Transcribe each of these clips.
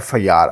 FIR।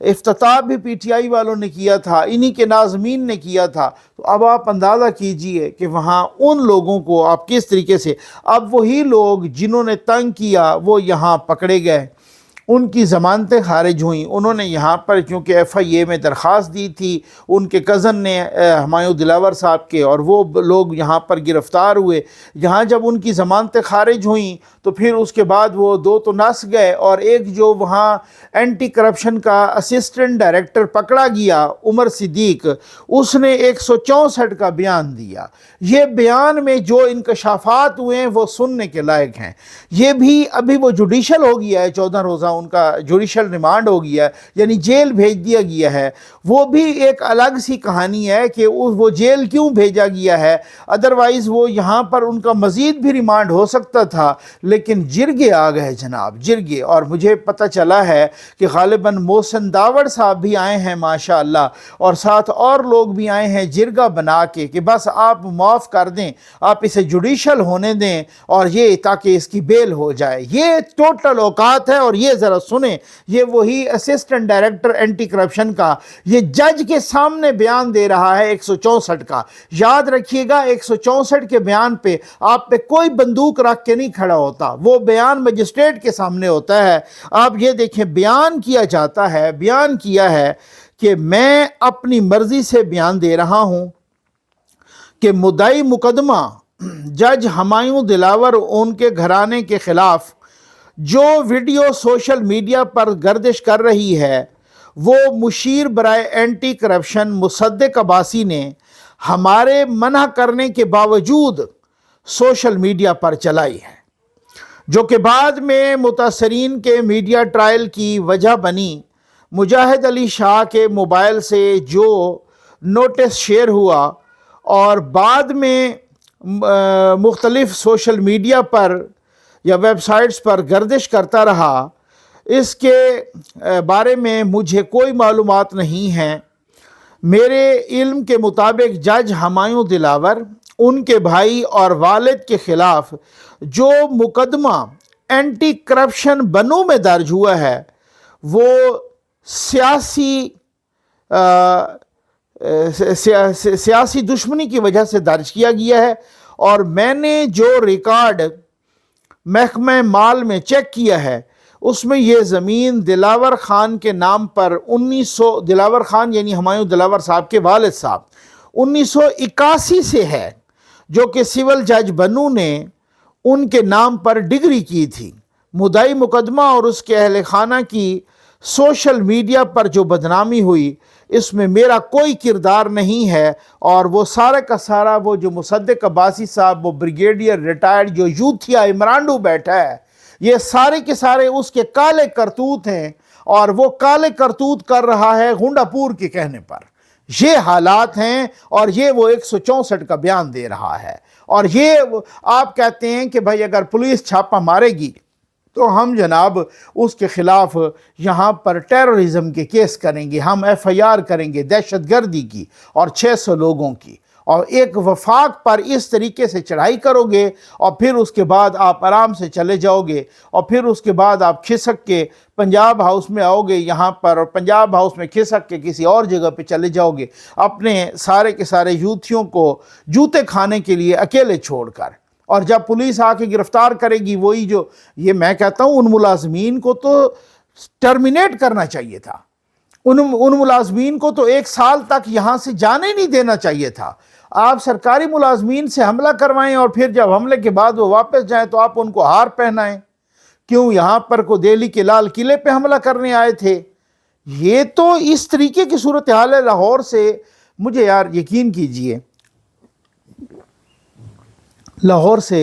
افتتاح بھی P T I والوں نے کیا تھا، انہی کے ناظمین نے کیا تھا، تو اب آپ اندازہ کیجئے کہ وہاں ان لوگوں کو آپ کس طریقے سے، اب وہی لوگ جنہوں نے تنگ کیا وہ یہاں پکڑے گئے، ان کی ضمانتیں خارج ہوئیں، انہوں نے یہاں پر چونکہ ایف آئی اے میں درخواست دی تھی ان کے کزن نے ہمایوں دلاور صاحب کے، اور وہ لوگ یہاں پر گرفتار ہوئے، یہاں جب ان کی ضمانتیں خارج ہوئیں تو پھر اس کے بعد وہ دو تو نس گئے، اور ایک جو وہاں اینٹی کرپشن کا اسسٹنٹ ڈائریکٹر پکڑا گیا عمر صدیق، اس نے 164 کا بیان دیا۔ یہ بیان میں جو انکشافات ہوئے ہیں وہ سننے کے لائق ہیں۔ یہ بھی ابھی وہ جوڈیشل ہو گیا ہے، 14 روزہ ان کا جوڈیشل ریمانڈ ہو گیا ہے، یعنی جیل بھیج دیا گیا ہے۔ وہ بھی ایک الگ سی کہانی ہے کہ وہ جیل کیوں بھیجا گیا ہے، ادروائز وہ یہاں پر ان کا مزید بھی ریمانڈ ہو سکتا تھا، لیکن جرگے آ گئے جناب، جرگے۔ اور مجھے پتہ چلا ہے کہ غالباً محسن داوڑ صاحب بھی آئے ہیں ماشاءاللہ، اور ساتھ اور لوگ بھی آئے ہیں جرگہ بنا کے کہ بس آپ معاف کر دیں، آپ اسے جوڈیشل ہونے دیں، اور یہ تاکہ اس کی بیل ہو جائے۔ یہ ٹوٹل اوقات ہے، اور یہ ذرا سنیں، یہ وہی اسسٹنٹ ڈائریکٹر اینٹی کرپشن کا یہ جج کے سامنے بیان دے رہا ہے 164 کا۔ یاد رکھیے گا 164 کے بیان پہ آپ پہ کوئی بندوق رکھ کے نہیں کھڑا ہوتا، وہ بیان مجسٹریٹ کے سامنے ہوتا ہے۔ آپ یہ دیکھیں بیان کیا جاتا ہے، بیان کیا ہے کہ میں اپنی مرضی سے بیان دے رہا ہوں کہ مدعی مقدمہ جج ہمایوں دلاور ان کے گھرانے کے خلاف جو ویڈیو سوشل میڈیا پر گردش کر رہی ہے وہ مشیر برائے اینٹی کرپشن مصدق عباسی نے ہمارے منع کرنے کے باوجود سوشل میڈیا پر چلائی ہے، جو کہ بعد میں متاثرین کے میڈیا ٹرائل کی وجہ بنی۔ مجاہد علی شاہ کے موبائل سے جو نوٹس شیئر ہوا اور بعد میں مختلف سوشل میڈیا پر یا ویب سائٹس پر گردش کرتا رہا، اس کے بارے میں مجھے کوئی معلومات نہیں ہیں۔ میرے علم کے مطابق جج ہمایوں دلاور، ان کے بھائی اور والد کے خلاف جو مقدمہ اینٹی کرپشن بنو میں درج ہوا ہے وہ سیاسی دشمنی کی وجہ سے درج کیا گیا ہے، اور میں نے جو ریکارڈ محکمہ مال میں چیک کیا ہے اس میں یہ زمین دلاور خان کے نام پر دلاور خان یعنی ہمایوں دلاور صاحب کے والد صاحب 1981 سے ہے، جو کہ سول جج بنو نے ان کے نام پر ڈگری کی تھی۔ مدعی مقدمہ اور اس کے اہل خانہ کی سوشل میڈیا پر جو بدنامی ہوئی اس میں میرا کوئی کردار نہیں ہے، اور وہ سارا کا سارا وہ جو مصدق عباسی صاحب، وہ بریگیڈیئر ریٹائرڈ جو یوتھیا عمرانڈو بیٹھا ہے، یہ سارے کے سارے اس کے کالے کرتوت ہیں، اور وہ کالے کرتوت کر رہا ہے گنڈا پور کے کہنے پر۔ یہ حالات ہیں، اور یہ وہ 164 کا بیان دے رہا ہے۔ اور یہ آپ کہتے ہیں کہ بھائی اگر پولیس چھاپہ مارے گی تو ہم جناب اس کے خلاف یہاں پر ٹیررزم کے کیس کریں گے، ہم ایف آئی آر کریں گے دہشت گردی کی اور 600 لوگوں کی، اور ایک وفاق پر اس طریقے سے چڑھائی کرو گے، اور پھر اس کے بعد آپ آرام سے چلے جاؤ گے، اور پھر اس کے بعد آپ کھسک کے پنجاب ہاؤس میں آؤ گے یہاں پر، اور پنجاب ہاؤس میں کھسک کے کسی اور جگہ پہ چلے جاؤ گے اپنے سارے کے سارے یوتھیوں کو جوتے کھانے کے لیے اکیلے چھوڑ کر۔ اور جب پولیس آ کے گرفتار کرے گی، وہی جو یہ میں کہتا ہوں ان ملازمین کو تو ٹرمینیٹ کرنا چاہیے تھا، ان ملازمین کو تو 1 سال تک یہاں سے جانے نہیں دینا چاہیے تھا۔ آپ سرکاری ملازمین سے حملہ کروائیں، اور پھر جب حملے کے بعد وہ واپس جائیں تو آپ ان کو ہار پہنائیں۔ کیوں یہاں پر کو دہلی کے لال قلعے پہ حملہ کرنے آئے تھے؟ یہ تو اس طریقے کی صورتحال ہے لاہور سے۔ مجھے یار یقین کیجئے لاہور سے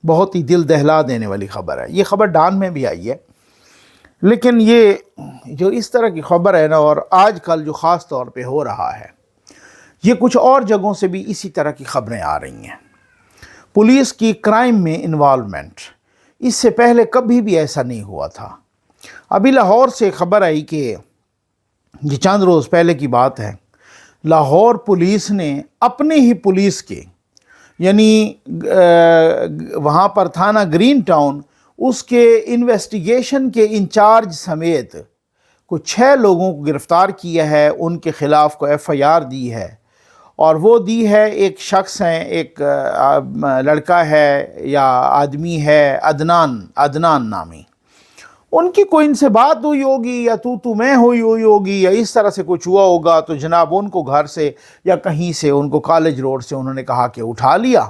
بہت ہی دل دہلا دینے والی خبر ہے، یہ خبر ڈان میں بھی آئی ہے، لیکن یہ جو اس طرح کی خبر ہے نا، اور آج کل جو خاص طور پہ ہو رہا ہے، یہ کچھ اور جگہوں سے بھی اسی طرح کی خبریں آ رہی ہیں۔ پولیس کی کرائم میں انوالومنٹ، اس سے پہلے کبھی بھی ایسا نہیں ہوا تھا۔ ابھی لاہور سے خبر آئی کہ یہ چند روز پہلے کی بات ہے، لاہور پولیس نے اپنے ہی پولیس کے یعنی وہاں پر تھانہ گرین ٹاؤن، اس کے انویسٹیگیشن کے انچارج سمیت کچھ 6 لوگوں کو گرفتار کیا ہے، ان کے خلاف کو FIR دی ہے، اور وہ دی ہے ایک شخص ہیں، ایک لڑکا ہے یا آدمی ہے، عدنان نامی. ان کی کوئی ان سے بات ہوئی ہوگی یا تو میں ہوئی ہوگی یا اس طرح سے کچھ ہوا ہوگا، تو جناب ان کو گھر سے یا کہیں سے ان کو کالج روڈ سے انہوں نے کہا کہ اٹھا لیا،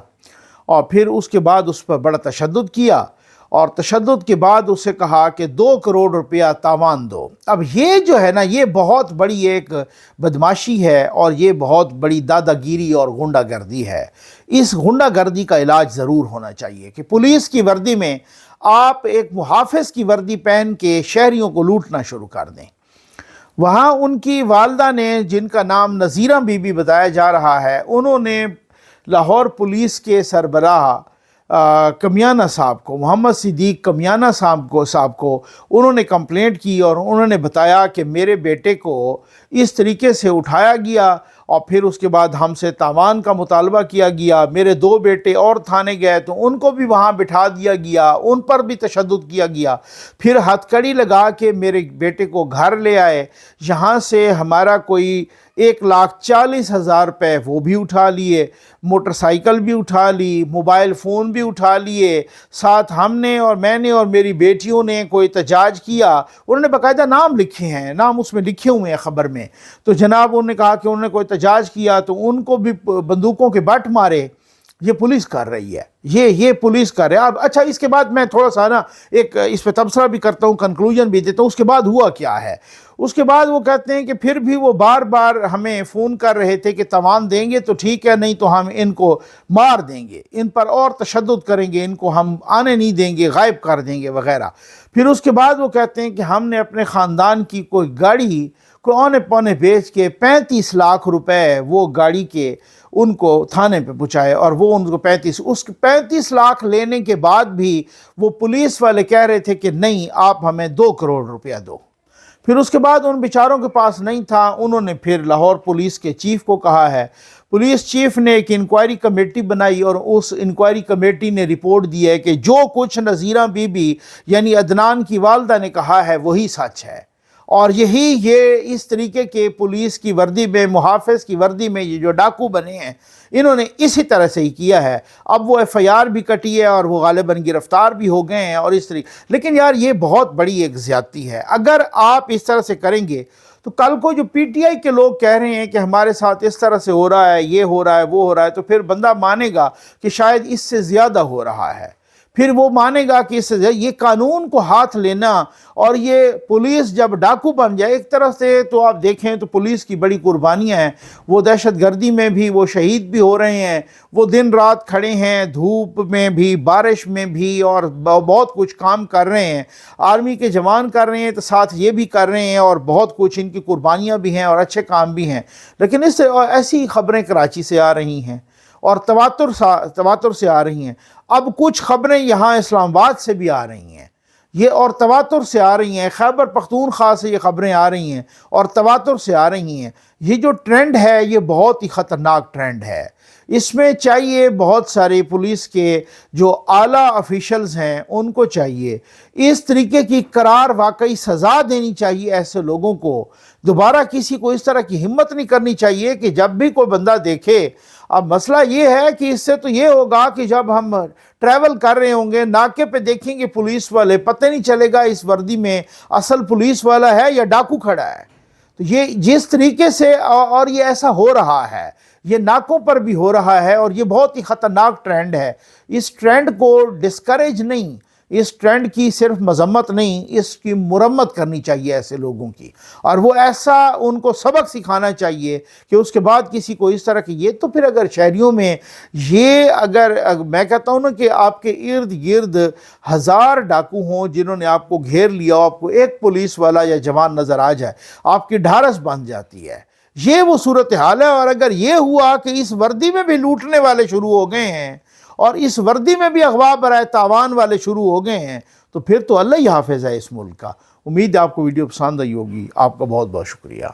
اور پھر اس کے بعد اس پر بڑا تشدد کیا، اور تشدد کے بعد اسے کہا کہ 2 کروڑ روپیہ تاوان دو. اب یہ جو ہے نا، یہ بہت بڑی ایک بدماشی ہے، اور یہ بہت بڑی دادا گیری اور غنڈہ گردی ہے. اس غنڈہ گردی کا علاج ضرور ہونا چاہیے کہ پولیس کی وردی میں آپ ایک محافظ کی وردی پہن کے شہریوں کو لوٹنا شروع کر دیں. وہاں ان کی والدہ نے، جن کا نام نذیرہ بی بی بتایا جا رہا ہے، انہوں نے لاہور پولیس کے سربراہ کمیانہ صاحب کو، محمد صدیق کمیانہ صاحب کو انہوں نے کمپلینٹ کی، اور انہوں نے بتایا کہ میرے بیٹے کو اس طریقے سے اٹھایا گیا، اور پھر اس کے بعد ہم سے تاوان کا مطالبہ کیا گیا. میرے 2 بیٹے اور تھانے گئے تو ان کو بھی وہاں بٹھا دیا گیا، ان پر بھی تشدد کیا گیا. پھر ہتھ کڑی لگا کے میرے بیٹے کو گھر لے آئے، یہاں سے ہمارا کوئی 1,40,000 روپے وہ بھی اٹھا لیے، موٹر سائیکل بھی اٹھا لی، موبائل فون بھی اٹھا لیے. ساتھ ہم نے اور میں نے اور میری بیٹیوں نے کوئی احتجاج کیا، انہوں نے باقاعدہ نام لکھے ہیں، نام اس میں لکھے ہوئے ہیں خبر میں. تو جناب انہوں نے کہا کہ انہوں نے کوئی احتجاج کیا تو ان کو بھی بندوقوں کے بٹ مارے. یہ پولیس کر رہی ہے، یہ پولیس کر رہے ہیں. اب اچھا، اس کے بعد میں تھوڑا سا نا ایک اس پہ تبصرہ بھی کرتا ہوں، کنکلوژن بھی دیتا ہوں. اس کے بعد ہوا کیا ہے؟ اس کے بعد وہ کہتے ہیں کہ پھر بھی وہ بار بار ہمیں فون کر رہے تھے کہ تاوان دیں گے تو ٹھیک ہے، نہیں تو ہم ان کو مار دیں گے، ان پر اور تشدد کریں گے، ان کو ہم آنے نہیں دیں گے، غائب کر دیں گے وغیرہ. پھر اس کے بعد وہ کہتے ہیں کہ ہم نے اپنے خاندان کی کوئی گاڑی کو اونے پونے بیچ کے 35 لاکھ روپے وہ گاڑی کے ان کو تھانے پہ پہنچائے، اور وہ ان کو 35 لاکھ لینے کے بعد بھی وہ پولیس والے کہہ رہے تھے کہ نہیں، آپ ہمیں 2 کروڑ روپیہ دو. پھر اس کے بعد ان بیچاروں کے پاس نہیں تھا، انہوں نے پھر لاہور پولیس کے چیف کو کہا ہے. پولیس چیف نے ایک انکوائری کمیٹی بنائی، اور اس انکوائری کمیٹی نے رپورٹ دی ہے کہ جو کچھ نذیرہ بی بی یعنی عدنان کی والدہ نے کہا ہے وہی سچ ہے. اور یہ اس طریقے کے پولیس کی وردی میں، محافظ کی وردی میں یہ جو ڈاکو بنے ہیں، انہوں نے اسی طرح سے ہی کیا ہے. اب وہ FIR بھی کٹی ہے اور وہ غالباً گرفتار بھی ہو گئے ہیں اور اس طریقے. لیکن یار یہ بہت بڑی ایک زیادتی ہے. اگر آپ اس طرح سے کریں گے تو کل کو جو PTI کے لوگ کہہ رہے ہیں کہ ہمارے ساتھ اس طرح سے ہو رہا ہے، یہ ہو رہا ہے، وہ ہو رہا ہے، تو پھر بندہ مانے گا کہ شاید اس سے زیادہ ہو رہا ہے. پھر وہ مانے گا کہ اس سے یہ قانون کو ہاتھ لینا، اور یہ پولیس جب ڈاکو بن جائے ایک طرح سے، تو آپ دیکھیں تو پولیس کی بڑی قربانیاں ہیں. وہ دہشت گردی میں بھی وہ شہید بھی ہو رہے ہیں، وہ دن رات کھڑے ہیں، دھوپ میں بھی، بارش میں بھی، اور بہت کچھ کام کر رہے ہیں. آرمی کے جوان کر رہے ہیں تو ساتھ یہ بھی کر رہے ہیں، اور بہت کچھ ان کی قربانیاں بھی ہیں اور اچھے کام بھی ہیں. لیکن اس سے ایسی خبریں کراچی سے آ رہی ہیں اور تواتر سے آ رہی ہیں. اب کچھ خبریں یہاں اسلام آباد سے بھی آ رہی ہیں، یہ اور تواتر سے آ رہی ہیں. خیبر پختونخوا سے یہ خبریں آ رہی ہیں اور تواتر سے آ رہی ہیں. یہ جو ٹرینڈ ہے یہ بہت ہی خطرناک ٹرینڈ ہے. اس میں چاہیے بہت سارے پولیس کے جو اعلیٰ آفیشلز ہیں ان کو چاہیے اس طریقے کی قرار واقعی سزا دینی چاہیے. ایسے لوگوں کو دوبارہ کسی کو اس طرح کی ہمت نہیں کرنی چاہیے کہ جب بھی کوئی بندہ دیکھے. اب مسئلہ یہ ہے کہ اس سے تو یہ ہوگا کہ جب ہم ٹریول کر رہے ہوں گے، ناکے پہ دیکھیں گے پولیس والے، پتہ نہیں چلے گا اس وردی میں اصل پولیس والا ہے یا ڈاکو کھڑا ہے. تو یہ جس طریقے سے اور یہ ایسا ہو رہا ہے، یہ ناکوں پر بھی ہو رہا ہے، اور یہ بہت ہی خطرناک ٹرینڈ ہے. اس ٹرینڈ کو ڈسکریج نہیں، اس ٹرینڈ کی صرف مذمت نہیں، اس کی مرمت کرنی چاہیے ایسے لوگوں کی. اور وہ ایسا ان کو سبق سکھانا چاہیے کہ اس کے بعد کسی کو اس طرح کی یہ تو پھر اگر شہریوں میں یہ اگر میں کہتا ہوں نا کہ آپ کے ارد گرد 1000 ڈاکو ہوں جنہوں نے آپ کو گھیر لیا، آپ کو ایک پولیس والا یا جوان نظر آ جائے، آپ کی ڈھارس بن جاتی ہے. یہ وہ صورتحال ہے. اور اگر یہ ہوا کہ اس وردی میں بھی لوٹنے والے شروع ہو گئے ہیں اور اس وردی میں بھی اغوا برائے تاوان والے شروع ہو گئے ہیں، تو پھر تو اللہ ہی حافظ ہے اس ملک کا. امید ہے آپ کو ویڈیو پسند آئی ہوگی. آپ کا بہت بہت شکریہ.